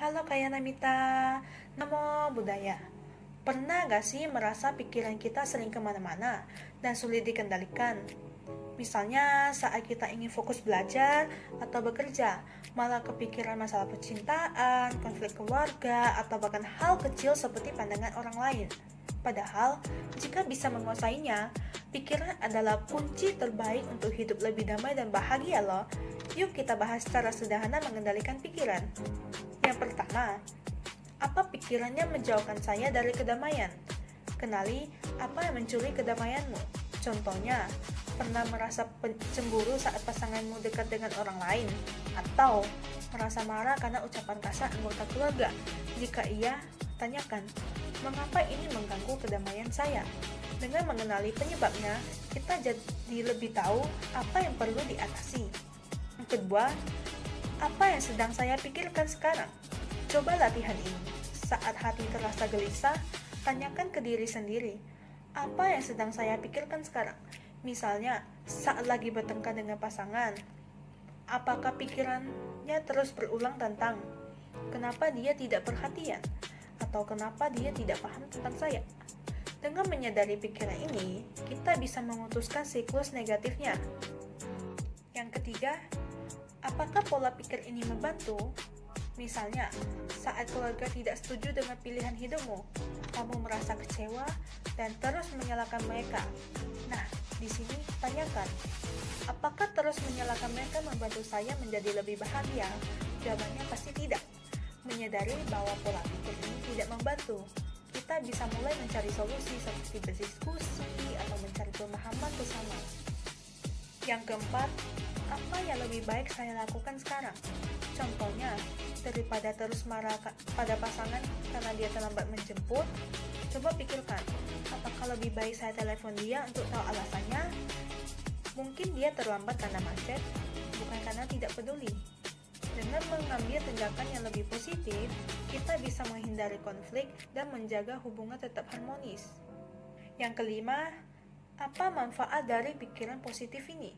Halo Kak Namita, Namo Buddhaya. Pernah gak sih merasa pikiran kita sering kemana-mana dan sulit dikendalikan? Misalnya saat kita ingin fokus belajar atau bekerja, malah kepikiran masalah percintaan, konflik keluarga, atau bahkan hal kecil seperti pandangan orang lain. Padahal, jika bisa menguasainya, pikiran adalah kunci terbaik untuk hidup lebih damai dan bahagia loh. Yuk kita bahas cara sederhana mengendalikan pikiran. Yang pertama, apa pikirannya menjauhkan saya dari kedamaian? Kenali apa yang mencuri kedamaianmu. Contohnya, pernah merasa cemburu saat pasanganmu dekat dengan orang lain? Atau merasa marah karena ucapan kasar anggota keluarga? Jika iya, tanyakan, mengapa ini mengganggu kedamaian saya? Dengan mengenali penyebabnya, kita jadi lebih tahu apa yang perlu diatasi. Yang kedua, apa yang sedang saya pikirkan sekarang? Coba latihan ini. Saat hati terasa gelisah, tanyakan ke diri sendiri, apa yang sedang saya pikirkan sekarang? Misalnya, saat lagi bertengkar dengan pasangan, apakah pikirannya terus berulang tentang kenapa dia tidak perhatian? Atau kenapa dia tidak paham tentang saya? Dengan menyadari pikiran ini, kita bisa memutuskan siklus negatifnya. Yang ketiga, apakah pola pikir ini membantu? Misalnya, saat keluarga tidak setuju dengan pilihan hidupmu, kamu merasa kecewa dan terus menyalahkan mereka. Nah, di sini tanyakan, apakah terus menyalahkan mereka membantu saya menjadi lebih bahagia? Jawabannya pasti tidak. Menyadari bahwa pola pikir ini tidak membantu, kita bisa mulai mencari solusi seperti berdiskusi atau mencari pemahaman bersama. Yang keempat, apa yang lebih baik saya lakukan sekarang? Contohnya, daripada terus marah pada pasangan karena dia terlambat menjemput, coba pikirkan, apakah lebih baik saya telepon dia untuk tahu alasannya? Mungkin dia terlambat karena macet, bukan karena tidak peduli. Dengan mengambil tindakan yang lebih positif, kita bisa menghindari konflik dan menjaga hubungan tetap harmonis. Yang kelima, apa manfaat dari pikiran positif ini?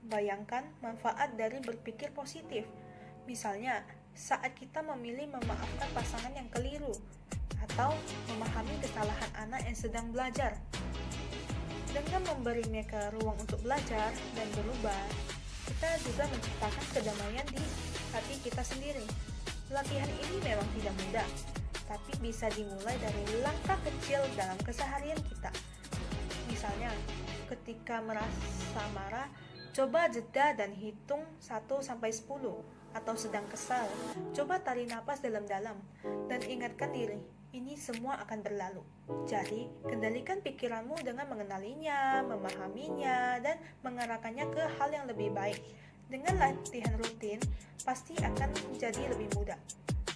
Bayangkan manfaat dari berpikir positif. Misalnya, saat kita memilih memaafkan pasangan yang keliru, atau memahami kesalahan anak yang sedang belajar. Dengan memberi mereka ruang untuk belajar dan berubah, kita juga menciptakan kedamaian di hati kita sendiri. Latihan ini memang tidak mudah, tapi bisa dimulai dari langkah kecil dalam keseharian kita. Misalnya, ketika merasa marah, coba jeda dan hitung 1-10. Atau sedang kesal, coba tarik napas dalam-dalam dan ingatkan diri, ini semua akan berlalu. Jadi, kendalikan pikiranmu dengan mengenalinya, memahaminya, dan mengarahkannya ke hal yang lebih baik. Dengan latihan rutin, pasti akan menjadi lebih mudah.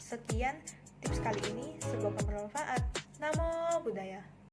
Sekian tips kali ini, semoga bermanfaat. Namo Buddhaya.